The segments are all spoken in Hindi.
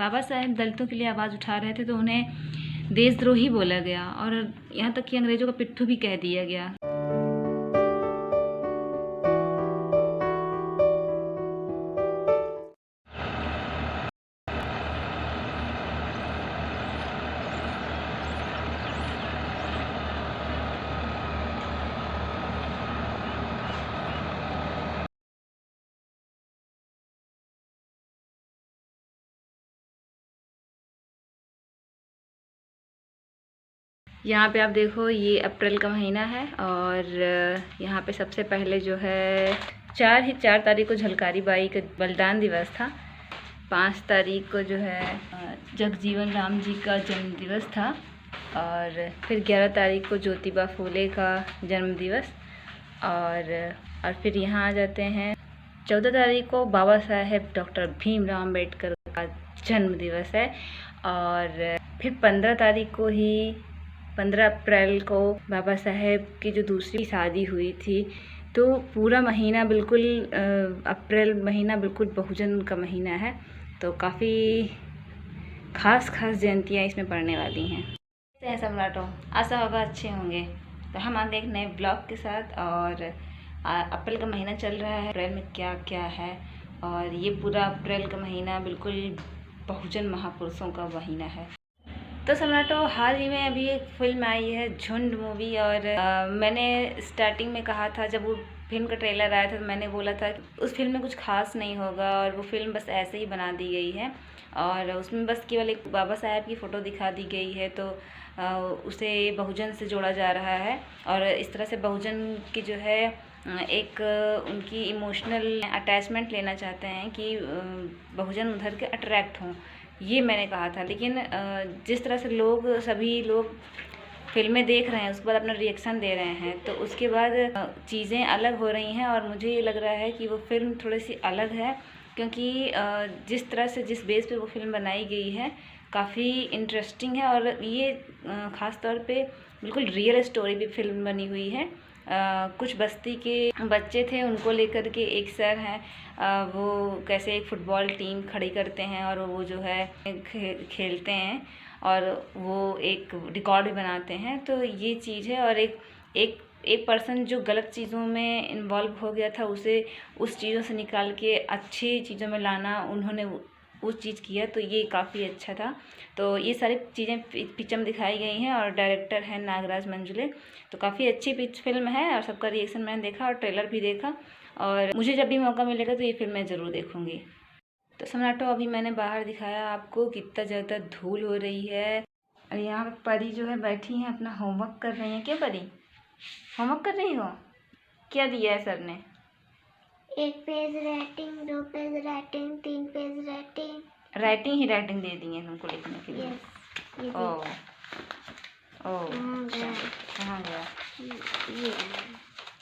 बाबा साहेब दलितों के लिए आवाज़ उठा रहे थे तो उन्हें देशद्रोही बोला गया और यहाँ तक कि अंग्रेज़ों का पिट्ठू भी कह दिया गया। यहाँ पे आप देखो, ये अप्रैल का महीना है और यहाँ पे सबसे पहले जो है 4 तारीख को झलकारी बाई का बलिदान दिवस था। 5 तारीख को जो है जगजीवन राम जी का जन्म दिवस था और फिर 11 तारीख को ज्योतिबा फूले का जन्म दिवस और फिर यहाँ आ जाते हैं 14 तारीख को बाबा साहेब डॉक्टर भीमराव अम्बेडकर का जन्म दिवस है और फिर 15 अप्रैल को बाबा साहेब की जो दूसरी शादी हुई थी। तो पूरा महीना बिल्कुल अप्रैल महीना बिल्कुल बहुजन का महीना है, तो काफ़ी खास जयंतियाँ इसमें पड़ने वाली हैं। कैसे हैं सम्राटों, आशा होगा अच्छे होंगे। तो हम आते एक नए ब्लॉग के साथ और अप्रैल का महीना चल रहा है। अप्रैल में क्या क्या है और ये पूरा अप्रैल का महीना बिल्कुल बहुजन महापुरुषों का महीना है। तो सम्राटों, हाल ही में अभी एक फिल्म आई है झुंड मूवी और मैंने स्टार्टिंग में कहा था, जब वो फिल्म का ट्रेलर आया था तो मैंने बोला था कि उस फिल्म में कुछ खास नहीं होगा और वो फिल्म बस ऐसे ही बना दी गई है और उसमें बस केवल एक बाबा साहेब की फ़ोटो दिखा दी गई है। तो उसे बहुजन से जोड़ा जा रहा है और इस तरह से बहुजन की जो है एक उनकी इमोशनल अटैचमेंट लेना चाहते हैं कि बहुजन उधर के अट्रैक्ट हों, ये मैंने कहा था। लेकिन जिस तरह से सभी लोग फिल्में देख रहे हैं उसके बाद अपना रिएक्शन दे रहे हैं, तो उसके बाद चीज़ें अलग हो रही हैं और मुझे ये लग रहा है कि वो फिल्म थोड़ी सी अलग है, क्योंकि जिस तरह से जिस बेस पे वो फिल्म बनाई गई है काफ़ी इंटरेस्टिंग है और ये ख़ास तौर पे बिल्कुल रियल स्टोरी भी फिल्म बनी हुई है। कुछ बस्ती के बच्चे थे, उनको लेकर के एक सर हैं, वो कैसे एक फ़ुटबॉल टीम खड़ी करते हैं और वो जो है खेलते हैं और वो एक रिकॉर्ड भी बनाते हैं। तो ये चीज़ है और एक पर्सन जो गलत चीज़ों में इन्वॉल्व हो गया था, उसे उस चीज़ों से निकाल के अच्छी चीज़ों में लाना उन्होंने उस चीज़ किया, तो ये काफ़ी अच्छा था। तो ये सारी चीज़ें पिक्चर में दिखाई गई हैं और डायरेक्टर है नागराज मंजुले। तो काफ़ी अच्छी फिल्म है और सबका रिएक्शन मैंने देखा और ट्रेलर भी देखा और मुझे जब भी मौका मिलेगा तो ये फिल्म मैं ज़रूर देखूँगी। तो सम्राटो, अभी मैंने बाहर दिखाया आपको कितना ज़्यादा धूल हो रही है और यहाँ पर परी जो है बैठी हैं, अपना होमवर्क कर रही हैं। क्या परी, होमवर्क कर रही हो? क्या दिया है सर ने? 1 page writing, 2 page writing, 3 page writing. Writing ही राइटिंग दे दी है तुमको लिखने के लिए? यस। ओह कहाँ गया?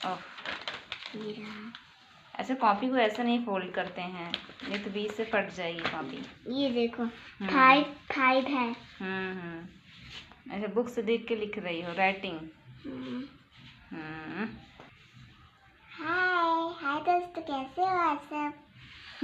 ओह, ऐसे कॉपी को ऐसे नहीं फोल्ड करते हैं, ये तो बीच से फट जाएगी कॉपी। ये देखो 5 है। ऐसे बुक से देख के लिख रही हो राइटिंग। हाय दोस्तों, कैसे हो आप सब?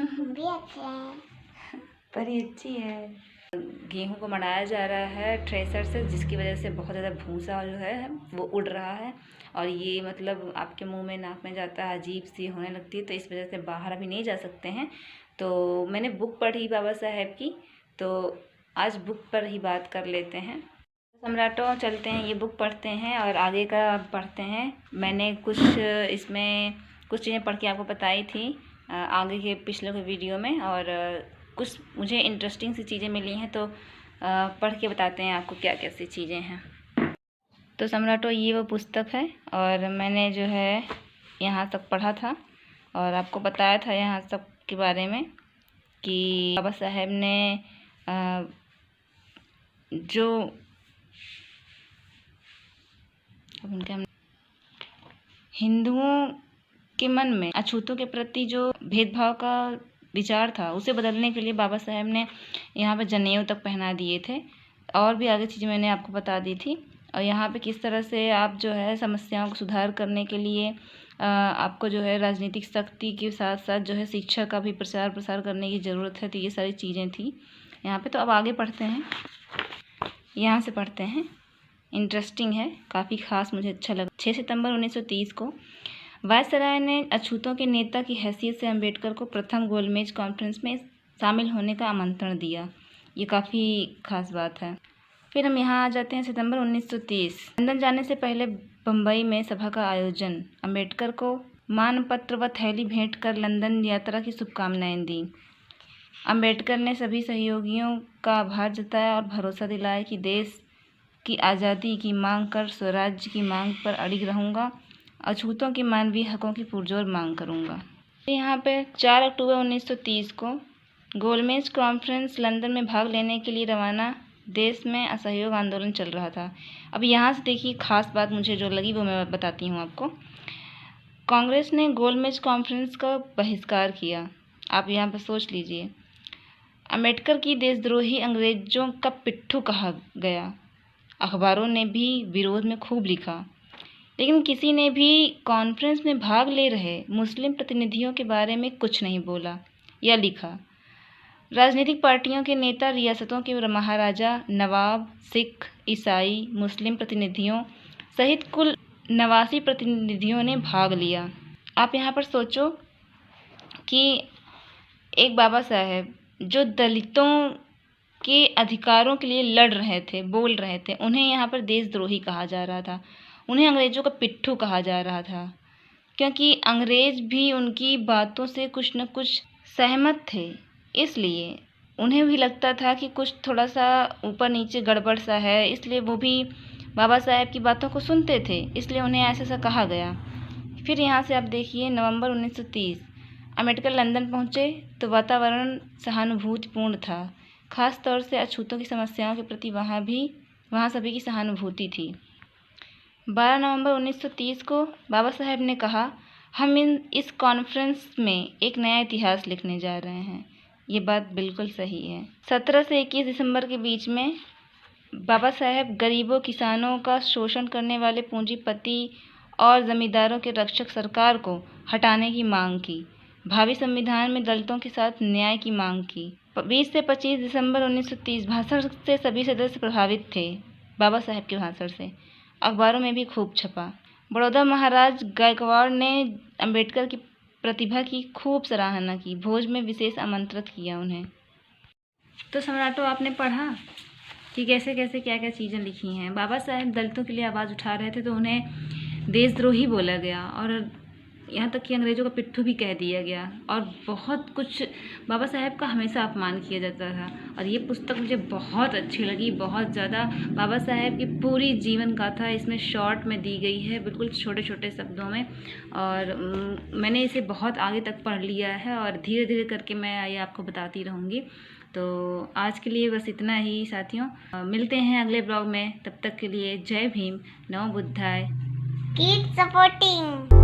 भी अच्छे हैं। परी अच्छी है। गेहूं को मढ़ाया जा रहा है थ्रेसर से, जिसकी वजह से बहुत ज़्यादा भूसा जो है वो उड़ रहा है और ये मतलब आपके मुंह में नाक में जाता है, अजीब सी होने लगती है, तो इस वजह से बाहर अभी नहीं जा सकते हैं। तो मैंने बुक पढ़ी बाबा साहेब की, तो आज बुक पर ही बात कर लेते हैं। सम्राटों, चलते हैं, ये बुक पढ़ते हैं और आगे का पढ़ते हैं। मैंने इसमें कुछ चीज़ें पढ़ के आपको बताई थी आगे के पिछले के वीडियो में और कुछ मुझे इंटरेस्टिंग सी चीज़ें मिली हैं, तो पढ़ के बताते हैं आपको क्या कैसी चीज़ें हैं। तो सम्राटों, ये वो पुस्तक है और मैंने जो है यहाँ तक पढ़ा था और आपको बताया था यहाँ सब के बारे में कि बाबा साहेब ने जो उनके हिंदुओं के मन में अछूतों के प्रति जो भेदभाव का विचार था, उसे बदलने के लिए बाबा साहेब ने यहाँ पे जनेऊ तक पहना दिए थे और भी आगे चीज़ें मैंने आपको बता दी थी। और यहाँ पे किस तरह से आप जो है समस्याओं को सुधार करने के लिए आपको जो है राजनीतिक शक्ति के साथ साथ जो है शिक्षा का भी प्रचार प्रसार करने की ज़रूरत है, तो ये सारी चीज़ें थी। यहाँ पे। तो अब आगे पढ़ते हैं, यहाँ से पढ़ते हैं। इंटरेस्टिंग है, काफ़ी ख़ास, मुझे अच्छा लगा। 6 सितंबर 1930 को वायसराय ने अछूतों के नेता की हैसियत से अम्बेडकर को प्रथम गोलमेज कॉन्फ्रेंस में शामिल होने का आमंत्रण दिया। ये काफ़ी ख़ास बात है। फिर हम यहाँ आ जाते हैं सितंबर 1930। लंदन जाने से पहले बम्बई में सभा का आयोजन। अम्बेडकर को मानपत्र व थैली भेंट कर लंदन यात्रा की शुभकामनाएं दी। अम्बेडकर ने सभी सहयोगियों का आभार जताया और भरोसा दिलाया कि देश की आज़ादी की मांग कर स्वराज्य की मांग पर अड़िग रहूँगा, अछूतों के मानवीय हकों की पुरजोर मांग करूँगा। यहाँ पे 4 अक्टूबर 1930 को गोलमेज कॉन्फ्रेंस लंदन में भाग लेने के लिए रवाना। देश में असहयोग आंदोलन चल रहा था। अब यहाँ से देखिए, ख़ास बात मुझे जो लगी वो मैं बताती हूँ आपको। कांग्रेस ने गोलमेज कॉन्फ्रेंस का बहिष्कार किया। आप यहाँ पर सोच लीजिए। अम्बेडकर की देशद्रोही अंग्रेजों का पिट्ठू कहा गया। अखबारों ने भी विरोध में खूब लिखा, लेकिन किसी ने भी कॉन्फ्रेंस में भाग ले रहे मुस्लिम प्रतिनिधियों के बारे में कुछ नहीं बोला या लिखा। राजनीतिक पार्टियों के नेता, रियासतों के महाराजा, नवाब, सिख, ईसाई, मुस्लिम प्रतिनिधियों सहित कुल 89 प्रतिनिधियों ने भाग लिया। आप यहाँ पर सोचो कि एक बाबा साहेब जो दलितों के अधिकारों के लिए लड़ रहे थे, बोल रहे थे, उन्हें यहाँ पर देशद्रोही कहा जा रहा था, उन्हें अंग्रेज़ों का पिट्ठू कहा जा रहा था, क्योंकि अंग्रेज़ भी उनकी बातों से कुछ न कुछ सहमत थे। इसलिए उन्हें भी लगता था कि कुछ थोड़ा सा ऊपर नीचे गड़बड़ सा है, इसलिए वो भी बाबा साहेब की बातों को सुनते थे, इसलिए उन्हें ऐसा सा कहा गया। फिर यहाँ से आप देखिए, नवंबर 1930 अम्बेडकर लंदन पहुँचे तो वातावरण सहानुभूतिपूर्ण था। ख़ास तौर से अछूतों की समस्याओं के प्रति वहाँ सभी की सहानुभूति थी। 12 नवंबर 1930 को बाबा साहेब ने कहा, हम इस कॉन्फ्रेंस में एक नया इतिहास लिखने जा रहे हैं। ये बात बिल्कुल सही है। 17 से 21 दिसंबर के बीच में बाबा साहेब गरीबों, किसानों का शोषण करने वाले पूंजीपति और ज़मींदारों के रक्षक सरकार को हटाने की मांग की। भावी संविधान में दलितों के साथ न्याय की मांग की। 20 से 25 दिसंबर 1930 भाषण से सभी सदस्य प्रभावित थे। बाबा साहेब के भाषण से अखबारों में भी खूब छपा। बड़ौदा महाराज गायकवाड़ ने अम्बेडकर की प्रतिभा की खूब सराहना की। भोज में विशेष आमंत्रित किया उन्हें। तो सम्राटो, आपने पढ़ा कि कैसे कैसे क्या क्या चीज़ें लिखी हैं। बाबा साहेब दलितों के लिए आवाज़ उठा रहे थे तो उन्हें देशद्रोही बोला गया और यहाँ तक कि अंग्रेज़ों का पिट्ठू भी कह दिया गया और बहुत कुछ बाबा साहेब का हमेशा अपमान किया जाता था। और ये पुस्तक मुझे बहुत अच्छी लगी, बहुत ज़्यादा। बाबा साहेब की पूरी जीवन गाथा इसमें शॉर्ट में दी गई है, बिल्कुल छोटे छोटे शब्दों में। और मैंने इसे बहुत आगे तक पढ़ लिया है और धीरे धीरे करके मैं ये आपको बताती रहूँगी। तो आज के लिए बस इतना ही साथियों। मिलते हैं अगले ब्लॉग में। तब तक के लिए जय भीम, नमो बुद्धाय। Keep supporting.